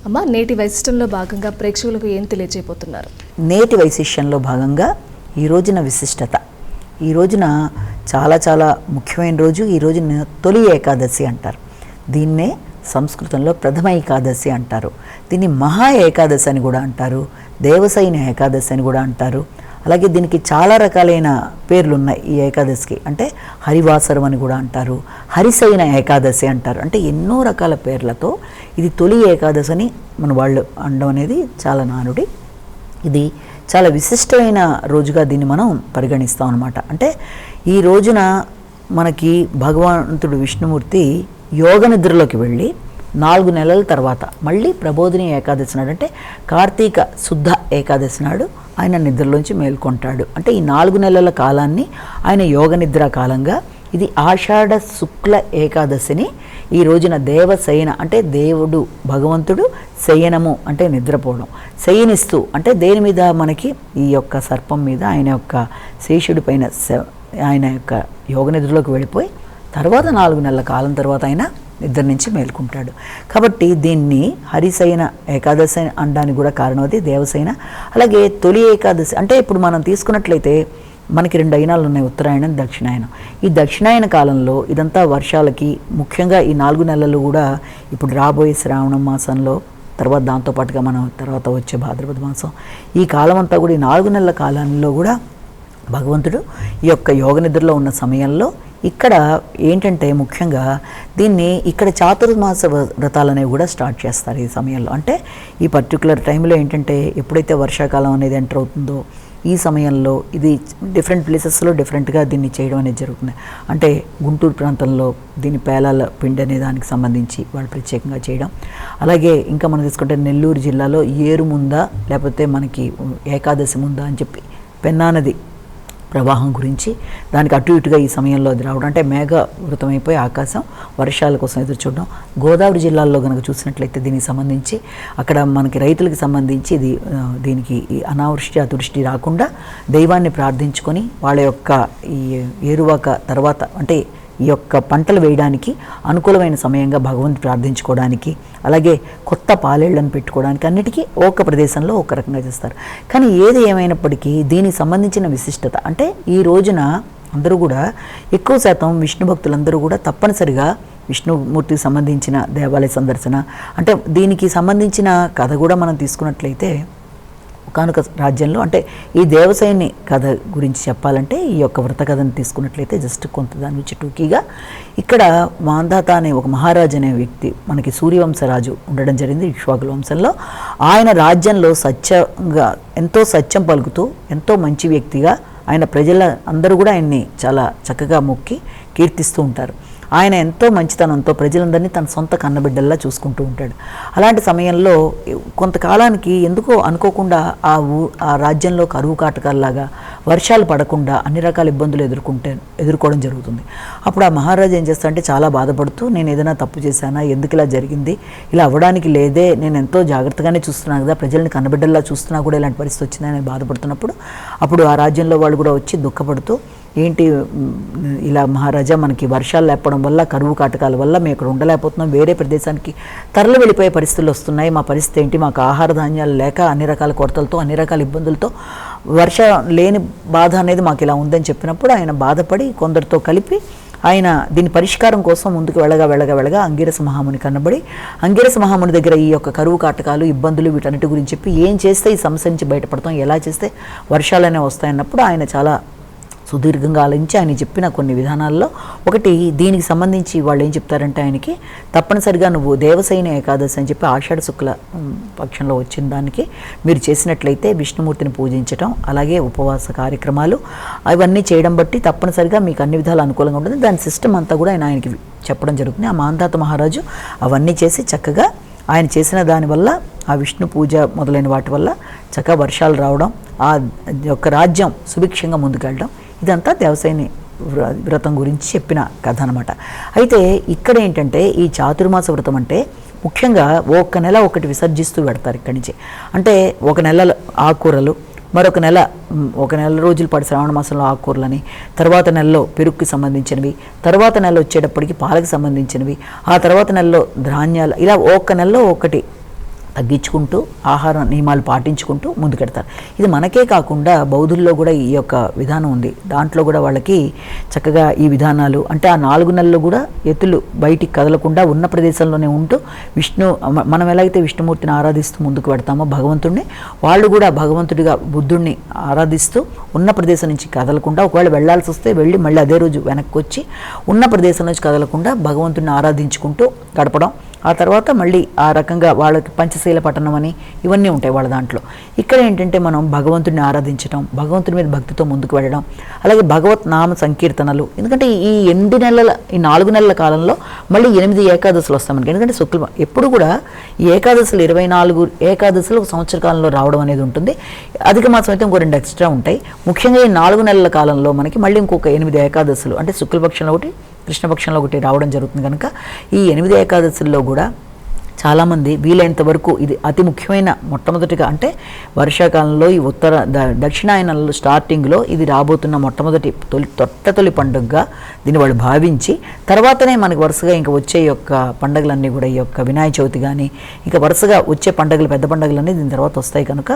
అమ్మ, నేటి వైశిష్టంలో భాగంగా ప్రేక్షకులకు ఏం తెలియజేయబోతున్నారు? నేటి వైశిష్యంలో భాగంగా ఈ రోజున విశిష్టత, ఈ రోజున చాలా చాలా ముఖ్యమైన రోజు. ఈ రోజున తొలి ఏకాదశి అంటారు. దీన్నే సంస్కృతంలో ప్రథమ ఏకాదశి అంటారు. దీన్ని మహా ఏకాదశి అని కూడా అంటారు, దేవసైన ఏకాదశి అని కూడా అంటారు. అలాగే దీనికి చాలా రకాలైన పేర్లు ఉన్నాయి. ఈ ఏకాదశికి అంటే హరివాసరం అని కూడా అంటారు, హరిసైన ఏకాదశి అంటారు. అంటే ఎన్నో రకాల పేర్లతో ఇది తొలి ఏకాదశి అని మన వాళ్ళు అనడం అనేది చాలా నానుడి. ఇది చాలా విశిష్టమైన రోజుగా దీన్ని మనం పరిగణిస్తాం అన్నమాట. అంటే ఈ రోజున మనకి భగవంతుడు విష్ణుమూర్తి యోగ నిద్రలోకి వెళ్ళి 4 నెలల తర్వాత మళ్ళీ ప్రబోధిని ఏకాదశి నాడు, అంటే కార్తీక శుద్ధ ఏకాదశి నాడు ఆయన నిద్రలోంచి మేల్కొంటాడు. అంటే ఈ 4 నెలల కాలాన్ని ఆయన యోగ నిద్ర కాలంగా, ఇది ఆషాఢ శుక్ల ఏకాదశిని ఈ రోజున దేవశయన అంటే దేవుడు భగవంతుడు, శయనము అంటే నిద్రపోవడం, శయనిస్తూ అంటే దేని మీద మనకి ఈ యొక్క సర్పం మీద ఆయన యొక్క శేషుడి పైన ఆయన యొక్క యోగ నిద్రలోకి వెళ్ళిపోయి తర్వాత 4 నెలల కాలం తర్వాత ఆయన నిద్ర నుంచి మేల్కొంటాడు. కాబట్టి దీన్ని హరిశయన ఏకాదశి అనడానికి కూడా కారణం అది, దేవశయన. అలాగే తొలి ఏకాదశి అంటే ఇప్పుడు మనం తీసుకున్నట్లయితే మనకి 2 అయినాలు ఉన్నాయి, ఉత్తరాయణం, దక్షిణాయనం. ఈ దక్షిణాయన కాలంలో ఇదంతా వర్షాలకి, ముఖ్యంగా ఈ 4 నెలలు కూడా ఇప్పుడు రాబోయే శ్రావణ మాసంలో, తర్వాత దాంతోపాటుగా మనం తర్వాత వచ్చే భాద్రపద మాసం, ఈ కాలం అంతా కూడా ఈ 4 నెలల కాలంలో కూడా భగవంతుడు ఈ యొక్క యోగ నిద్రలో ఉన్న సమయంలో ఇక్కడ ఏంటంటే ముఖ్యంగా దీన్ని ఇక్కడ చాతుర్మాస వ్రతాలు అనేవి కూడా స్టార్ట్ చేస్తారు ఈ సమయంలో. అంటే ఈ పర్టికులర్ టైంలో ఏంటంటే ఎప్పుడైతే వర్షాకాలం అనేది ఎంటర్ అవుతుందో ఈ సమయంలో ఇది డిఫరెంట్ ప్లేసెస్లో డిఫరెంట్గా దీన్ని చేయడం అనేది జరుగుతుంది. అంటే గుంటూరు ప్రాంతంలో దీన్ని పేలాల పిండి అనే దానికి సంబంధించి వాళ్ళు ప్రత్యేకంగా చేయడం. అలాగే ఇంకా మనం తీసుకుంటే నెల్లూరు జిల్లాలో ఏరు ముందా లేకపోతే మనకి ఏకాదశి ముందా అని చెప్పి పెన్నా నది ప్రవాహం గురించి దానికి అటు ఇటుగా ఈ సమయంలో అది రావడం, అంటే మేఘ వృతమైపోయి ఆకాశం వర్షాల కోసం ఎదురు చూడడం. గోదావరి జిల్లాల్లో కనుక చూసినట్లయితే దీనికి సంబంధించి అక్కడ మనకి రైతులకు సంబంధించి దీనికి అనావృష్టి అతివృష్టి రాకుండా దైవాన్ని ప్రార్థించుకొని వాళ్ళ యొక్క ఈ ఏరువాక తర్వాత అంటే ఈ యొక్క పంటలు వేయడానికి అనుకూలమైన సమయంగా భగవంతుని ప్రార్థించుకోవడానికి, అలాగే కొత్త పాలేళ్లను పెట్టుకోవడానికి అన్నిటికీ ఒక ప్రదేశంలో ఒక రకంగా చేస్తారు. కానీ ఏది ఏమైనప్పటికీ దీనికి సంబంధించిన విశిష్టత అంటే ఈ రోజున అందరూ కూడా ఎక్కువ శాతం విష్ణు భక్తులందరూ కూడా తప్పనిసరిగా విష్ణుమూర్తికి సంబంధించిన దేవాలయ సందర్శన, అంటే దీనికి సంబంధించిన కథ కూడా మనం తీసుకున్నట్లయితే ఒకానొక రాజ్యంలో, అంటే ఈ దేవసేని కథ గురించి చెప్పాలంటే ఈ యొక్క వ్రత కథను తీసుకున్నట్లయితే జస్ట్ కొంత దాని నుంచి టూకీగా ఇక్కడ మాంధాత అనే ఒక మహారాజు అనే వ్యక్తి మనకి సూర్యవంశరాజు ఉండడం జరిగింది ఇక్ష్వాకుల వంశంలో. ఆయన రాజ్యంలో సత్యంగా ఎంతో సత్యం పలుకుతూ ఎంతో మంచి వ్యక్తిగా ఆయన ప్రజల అందరూ కూడా ఆయన్ని చాలా చక్కగా మొక్కి కీర్తిస్తూ ఉంటారు. ఆయన ఎంతో మంచితనంతో ప్రజలందరినీ తన సొంత కన్నబిడ్డల్లా చూసుకుంటూ ఉంటాడు. అలాంటి సమయంలో కొంతకాలానికి ఎందుకో అనుకోకుండా ఆ రాజ్యంలో కరువు కాటకాల్లాగా వర్షాలు పడకుండా అన్ని రకాల ఇబ్బందులు ఎదుర్కోవడం జరుగుతుంది. అప్పుడు ఆ మహారాజు ఏం చేస్తాడంటే చాలా బాధపడుతూ, నేను ఏదైనా తప్పు చేశానా, ఎందుకు ఇలా జరిగింది, ఇలా అవ్వడానికి లేదే, నేను ఎంతో జాగ్రత్తగానే చూస్తున్నాను కదా, ప్రజల్ని కన్నబిడ్డల్లా చూస్తున్నా కూడా ఇలాంటి పరిస్థితి వచ్చిందని బాధపడుతున్నప్పుడు అప్పుడు ఆ రాజ్యంలో వాళ్ళు కూడా వచ్చి దుఃఖపడుతూ, ఏంటి ఇలా మహారాజా, మనకి వర్షాలు లేపడం వల్ల కరువు కాటకాల వల్ల మేము ఇక్కడ ఉండలేకపోతున్నాం, వేరే ప్రదేశానికి తరలి వెళ్ళిపోయే పరిస్థితులు వస్తున్నాయి, మా పరిస్థితి ఏంటి, మాకు ఆహార ధాన్యాలు లేక అన్ని రకాల కొరతలతో అన్ని రకాల ఇబ్బందులతో వర్షం లేని బాధ అనేది మాకు ఇలా ఉందని చెప్పినప్పుడు ఆయన బాధపడి కొందరితో కలిపి ఆయన దీని పరిష్కారం కోసం ముందుకు వెళ్ళగా అంగిరస మహాముని కన్నబడి అంగిరస మహాముని దగ్గర ఈ యొక్క కరువు కాటకాలు ఇబ్బందులు వీటన్నిటి గురించి చెప్పి ఏం చేస్తే ఈ సమస్య నుంచి బయటపడతాం, ఎలా చేస్తే వర్షాలనే వస్తాయన్నప్పుడు ఆయన చాలా సుదీర్ఘంగా ఆలోచించి ఆయన చెప్పిన కొన్ని విధానాల్లో ఒకటి దీనికి సంబంధించి వాళ్ళు ఏం చెప్తారంటే ఆయనకి తప్పనిసరిగా నువ్వు దేవసైన ఏకాదశి అని చెప్పి ఆషాఢ శుక్ల పక్షంలో వచ్చిన దానికి మీరు చేసినట్లయితే విష్ణుమూర్తిని పూజించడం, అలాగే ఉపవాస కార్యక్రమాలు అవన్నీ చేయడం బట్టి తప్పనిసరిగా మీకు అన్ని విధాలు అనుకూలంగా ఉంటుంది. దాని సిస్టమ్ అంతా కూడా ఆయనకి చెప్పడం జరుగుతుంది. ఆ మాంధాత మహారాజు అవన్నీ చేసి చక్కగా ఆయన చేసిన దానివల్ల ఆ విష్ణు పూజ మొదలైన వాటి వల్ల చక్కగా వర్షాలు రావడం, ఆ యొక్క రాజ్యం సుభిక్షంగా ముందుకెళ్ళడం, ఇదంతా దేవసేని వ్రతం గురించి చెప్పిన కథ అనమాట. అయితే ఇక్కడ ఏంటంటే ఈ చాతుర్మాస వ్రతం అంటే ముఖ్యంగా ఒక్క నెల ఒకటి విసర్జిస్తూ పెడతారు ఇక్కడి నుంచి. అంటే ఒక నెల ఆకుకూరలు, మరొక నెల రోజుల పాటు శ్రావణ మాసంలో ఆకుకూరలని, తర్వాత నెలలో పెరుగుకి సంబంధించినవి, తర్వాత నెల వచ్చేటప్పటికి పాలకు సంబంధించినవి, ఆ తర్వాత నెలలో ధాన్యాలు, ఇలా ఒక్క నెలలో ఒకటి తగ్గించుకుంటూ ఆహార నియమాలు పాటించుకుంటూ ముందుకెడతారు. ఇది మనకే కాకుండా బౌద్ధుల్లో కూడా ఈ యొక్క విధానం ఉంది. దాంట్లో కూడా వాళ్ళకి చక్కగా ఈ విధానాలు అంటే ఆ 4 నెలలు కూడా ఎత్తులు బయటికి కదలకుండా ఉన్న ప్రదేశంలోనే ఉంటూ మనం ఎలా అయితే విష్ణుమూర్తిని ఆరాధిస్తూ ముందుకు పెడతామో భగవంతుడిని, వాళ్ళు కూడా భగవంతుడిగా బుద్ధుడిని ఆరాధిస్తూ ఉన్న ప్రదేశం నుంచి కదలకుండా, ఒకవేళ వెళ్ళాల్సి వస్తే వెళ్ళి మళ్ళీ అదే రోజు వెనక్కి వచ్చి ఉన్న ప్రదేశం నుంచి కదలకుండా భగవంతుడిని ఆరాధించుకుంటూ గడపడం. ఆ తర్వాత మళ్ళీ ఆ రకంగా వాళ్ళకి పంచశీల పఠనం అని ఇవన్నీ ఉంటాయి వాళ్ళ దాంట్లో. ఇక్కడ ఏంటంటే మనం భగవంతుడిని ఆరాధించడం, భగవంతుడి మీద భక్తితో ముందుకు వెళ్ళడం, అలాగే భగవత్ నామ సంకీర్తనలు. ఎందుకంటే ఈ 4 నెలల కాలంలో మళ్ళీ 8 ఏకాదశులు వస్తాయి మనకి. ఎందుకంటే ఎప్పుడు కూడా ఈ ఏకాదశులు 24 ఏకాదశులు ఒక సంవత్సర కాలంలో రావడం అనేది ఉంటుంది. అధిక మాసం అయితే ఇంకో 2 ఎక్స్ట్రా ఉంటాయి. ముఖ్యంగా ఈ 4 నెలల కాలంలో మనకి మళ్ళీ ఇంకొక 8 ఏకాదశులు అంటే శుక్లపక్షంలో ఒకటి, కృష్ణపక్షంలో ఒకటి రావడం జరుగుతుంది. కనుక ఈ 8 ఏకాదశుల్లో కూడా చాలామంది వీలైనంత వరకు ఇది అతి ముఖ్యమైన మొట్టమొదటిగా అంటే వర్షాకాలంలో ఈ దక్షిణాయనంలో స్టార్టింగ్లో ఇది రాబోతున్న తొలి పండుగగా దీన్ని వాళ్ళు భావించి తర్వాతనే మనకి వరుసగా ఇంకా వచ్చే యొక్క పండుగలన్నీ కూడా ఈ యొక్క వినాయక చవితి కానీ ఇంకా వరుసగా వచ్చే పండుగలు పెద్ద పండుగలన్నీ దీని తర్వాత వస్తాయి. కనుక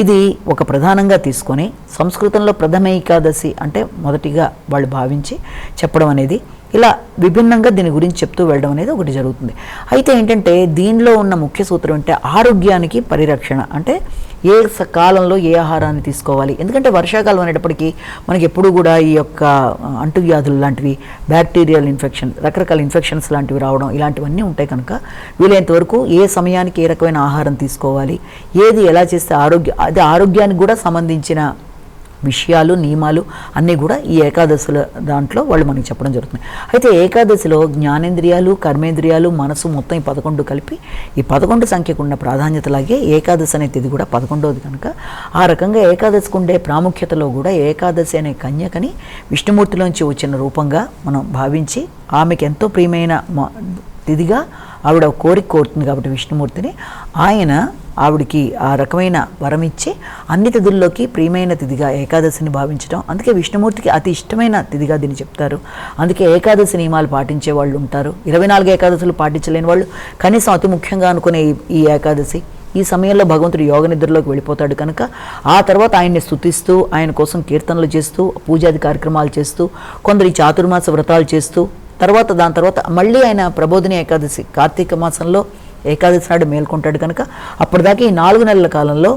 ఇది ఒక ప్రధానంగా తీసుకొని సంస్కృతంలో ప్రథమ ఏకాదశి అంటే మొదటిగా వాళ్ళు భావించి చెప్పడం అనేది ఇలా విభిన్నంగా దీని గురించి చెప్తూ వెళ్ళడం అనేది ఒకటి జరుగుతుంది. అయితే ఏంటంటే దీనిలో ఉన్న ముఖ్య సూత్రం అంటే ఆరోగ్యానికి పరిరక్షణ. అంటే ఏ కాలంలో ఏ ఆహారాన్ని తీసుకోవాలి. ఎందుకంటే వర్షాకాలం అనేటప్పటికీ మనకి ఎప్పుడు కూడా ఈ యొక్క అంటువ్యాధులు లాంటివి, బ్యాక్టీరియల్ ఇన్ఫెక్షన్, రకరకాల ఇన్ఫెక్షన్స్ లాంటివి రావడం ఇలాంటివన్నీ ఉంటాయి. కనుక వీలైనంత వరకు ఏ సమయానికి ఏ రకమైన ఆహారం తీసుకోవాలి, ఏది ఎలా చేస్తే ఆరోగ్యానికి కూడా సంబంధించిన విషయాలు, నియమాలు అన్నీ కూడా ఈ ఏకాదశుల దాంట్లో వాళ్ళు మనకి చెప్పడం జరుగుతుంది. అయితే ఏకాదశిలో జ్ఞానేంద్రియాలు, కర్మేంద్రియాలు, మనసు మొత్తం ఈ 11 కలిపి ఈ 11 సంఖ్యకు ఉన్న ప్రాధాన్యతలాగే ఏకాదశి అనే తిథి కూడా 11వది. కనుక ఆ రకంగా ఏకాదశికి ఉండే ప్రాముఖ్యతలో కూడా ఏకాదశి అనే కన్యకని విష్ణుమూర్తిలోంచి వచ్చిన రూపంగా మనం భావించి ఆమెకి ఎంతో ప్రియమైన తిథిగా ఆవిడ కోరిక కోరుతుంది కాబట్టి విష్ణుమూర్తిని ఆయన ఆవిడికి ఆ రకమైన వరం ఇచ్చి అన్ని తిథుల్లోకి ప్రియమైన తిథిగా ఏకాదశిని భావించడం. అందుకే విష్ణుమూర్తికి అతి ఇష్టమైన తిథిగా దీన్ని చెప్తారు. అందుకే ఏకాదశి నియమాలు పాటించే వాళ్ళు ఉంటారు. 24 ఏకాదశులు పాటించలేని వాళ్ళు కనీసం అతి ముఖ్యంగా అనుకునే ఈ ఏకాదశి ఈ సమయంలో భగవంతుడు యోగ నిద్రలోకి వెళ్ళిపోతాడు. కనుక ఆ తర్వాత ఆయన్ని స్తుతిస్తూ ఆయన కోసం కీర్తనలు చేస్తూ పూజాది కార్యక్రమాలు చేస్తూ కొందరు చాతుర్మాస వ్రతాలు చేస్తూ దాని తర్వాత మళ్ళీ ఆయన ప్రబోధిని ఏకాదశి కార్తీక మాసంలో ఏకాదశి నాడు మేల్కొంటాడు. కనుక అప్పటిదాకా ఈ 4 నెలల కాలంలో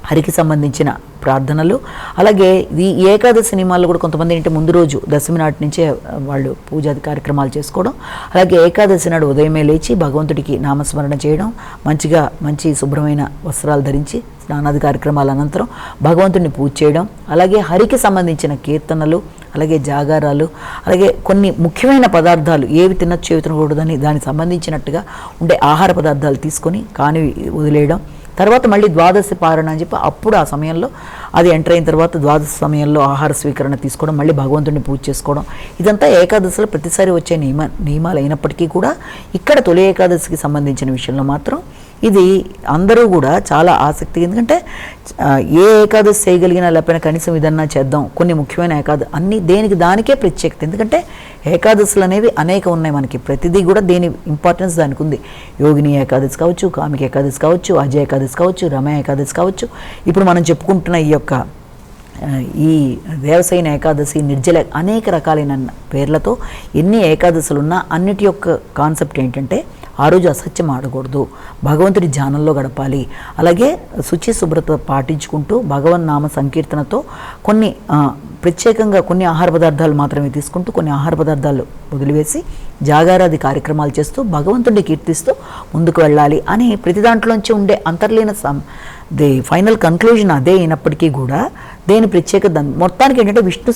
హరికి సంబంధించిన ప్రార్థనలు, అలాగే ఈ ఏకాదశి నియమాల్లో కూడా కొంతమంది ఏంటంటే ముందు రోజు దశమి నాటి నుంచే వాళ్ళు పూజాది కార్యక్రమాలు చేసుకోవడం, అలాగే ఏకాదశి నాడు ఉదయమే లేచి భగవంతుడికి నామస్మరణ చేయడం, మంచి శుభ్రమైన వస్త్రాలు ధరించి స్నానాది కార్యక్రమాల అనంతరం భగవంతుడిని పూజ చేయడం, అలాగే హరికి సంబంధించిన కీర్తనలు, అలాగే జాగారాలు, అలాగే కొన్ని ముఖ్యమైన పదార్థాలు ఏవి తినచ్చు ఏవి తినకూడదని దానికి సంబంధించినట్టుగా ఉండే ఆహార పదార్థాలు తీసుకొని కాని వదిలేయడం. తర్వాత మళ్ళీ ద్వాదశి పారణ అని చెప్పి అప్పుడు ఆ సమయంలో అది ఎంటర్ అయిన తర్వాత ద్వాదశి సమయంలో ఆహార స్వీకరణ తీసుకోవడం, మళ్ళీ భగవంతుడిని పూజ చేసుకోవడం. ఇదంతా ఏకాదశిలో ప్రతిసారి వచ్చే నియమాలు అయినప్పటికీ కూడా ఇక్కడ తొలి ఏకాదశికి సంబంధించిన విషయంలో మాత్రం ఇది అందరూ కూడా చాలా ఆసక్తి. ఎందుకంటే ఏ ఏకాదశి చేయగలిగినా లేకపోయినా కనీసం ఇదన్నా చేద్దాం, కొన్ని ముఖ్యమైన అన్నీ దానికే ప్రత్యేకత. ఎందుకంటే ఏకాదశులు అనేవి అనేక ఉన్నాయి మనకి, ప్రతిదీ కూడా దేని ఇంపార్టెన్స్ దానికి ఉంది. యోగిని ఏకాదశి కావచ్చు, కామిక ఏకాదశి కావచ్చు, అజయ ఏకాదశి కావచ్చు, రమ ఏకాదశి కావచ్చు, ఇప్పుడు మనం చెప్పుకుంటున్న ఈ దేవసైన ఏకాదశి, నిర్జల అనేక రకాలైన పేర్లతో ఎన్ని ఏకాదశులు ఉన్నా అన్నిటి యొక్క కాన్సెప్ట్ ఏంటంటే ఆ రోజు అసత్యం ఆడకూడదు, భగవంతుడి ధ్యానంలో గడపాలి, అలాగే శుచి శుభ్రత పాటించుకుంటూ భగవన్ నామ సంకీర్తనతో కొన్ని ప్రత్యేకంగా కొన్ని ఆహార పదార్థాలు మాత్రమే తీసుకుంటూ కొన్ని ఆహార పదార్థాలు వదిలివేసి జాగారాది కార్యక్రమాలు చేస్తూ భగవంతుడిని కీర్తిస్తూ ముందుకు వెళ్ళాలి అని ప్రతి దాంట్లోంచి ఉండే అంతర్లీన ఫైనల్ కన్క్లూజన్ అదే అయినప్పటికీ కూడా దేని ప్రత్యేకత మొత్తానికి ఏంటంటే విష్ణు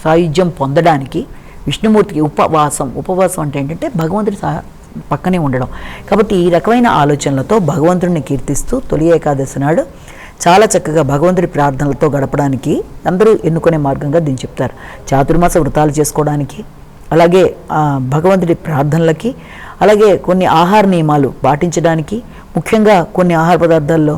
సాయుధ్యం పొందడానికి విష్ణుమూర్తికి ఉపవాసం అంటే ఏంటంటే భగవంతుడి పక్కనే ఉండడం. కాబట్టి ఈ రకమైన ఆలోచనలతో భగవంతుడిని కీర్తిస్తూ తొలి ఏకాదశి నాడు చాలా చక్కగా భగవంతుడి ప్రార్థనలతో గడపడానికి అందరూ ఎన్నుకునే మార్గంగా దీన్ని చెప్తారు. చాతుర్మాస వ్రతాలు చేసుకోవడానికి, అలాగే భగవంతుడి ప్రార్థనలకి, అలాగే కొన్ని ఆహార నియమాలు పాటించడానికి, ముఖ్యంగా కొన్ని ఆహార పదార్థాల్లో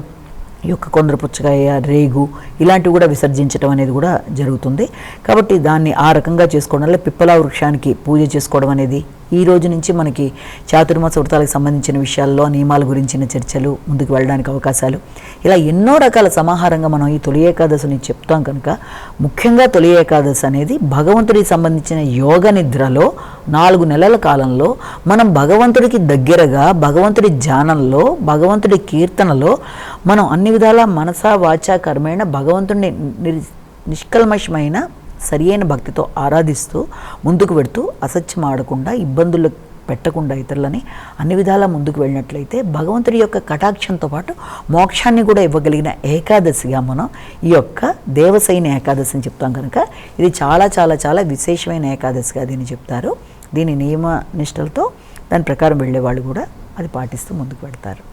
కొందరు పుచ్చకాయ, రేగు ఇలాంటివి కూడా విసర్జించడం అనేది కూడా జరుగుతుంది. కాబట్టి దాన్ని ఆ రకంగా చేసుకోవడం వల్ల పిప్పలా వృక్షానికి పూజ చేసుకోవడం అనేది, ఈ రోజు నుంచి మనకి చాతుర్మాస వ్రతాలకు సంబంధించిన విషయాల్లో నియమాల గురించిన చర్చలు, ముందుకు వెళ్ళడానికి అవకాశాలు, ఇలా ఎన్నో రకాల సమాహారంగా మనం ఈ తొలి ఏకాదశిని చెప్తాం కనుక, ముఖ్యంగా తొలి ఏకాదశి అనేది భగవంతుడికి సంబంధించిన యోగ నిద్రలో 4 నెలల కాలంలో మనం భగవంతుడికి దగ్గరగా, భగవంతుడి ధ్యానంలో, భగవంతుడి కీర్తనలో మనం అన్ని విధాలా మనసా వాచా కర్మేణ భగవంతుడిని నిష్కల్మషమైన సరి అయిన భక్తితో ఆరాధిస్తూ ముందుకు పెడుతూ, అసత్యం ఆడకుండా, ఇబ్బందులు పెట్టకుండా ఇతరులని అన్ని విధాలా ముందుకు వెళ్ళినట్లయితే భగవంతుడి యొక్క కటాక్షంతో పాటు మోక్షాన్ని కూడా ఇవ్వగలిగిన ఏకాదశిగా మనం ఈ యొక్క దేవసైన ఏకాదశి అని చెప్తాం కనుక ఇది చాలా చాలా చాలా విశేషమైన ఏకాదశిగా దీన్ని చెప్తారు. దీని నియమ నిష్టలతో దాని ప్రకారం వెళ్ళేవాళ్ళు కూడా అది పాటిస్తూ ముందుకు పెడతారు.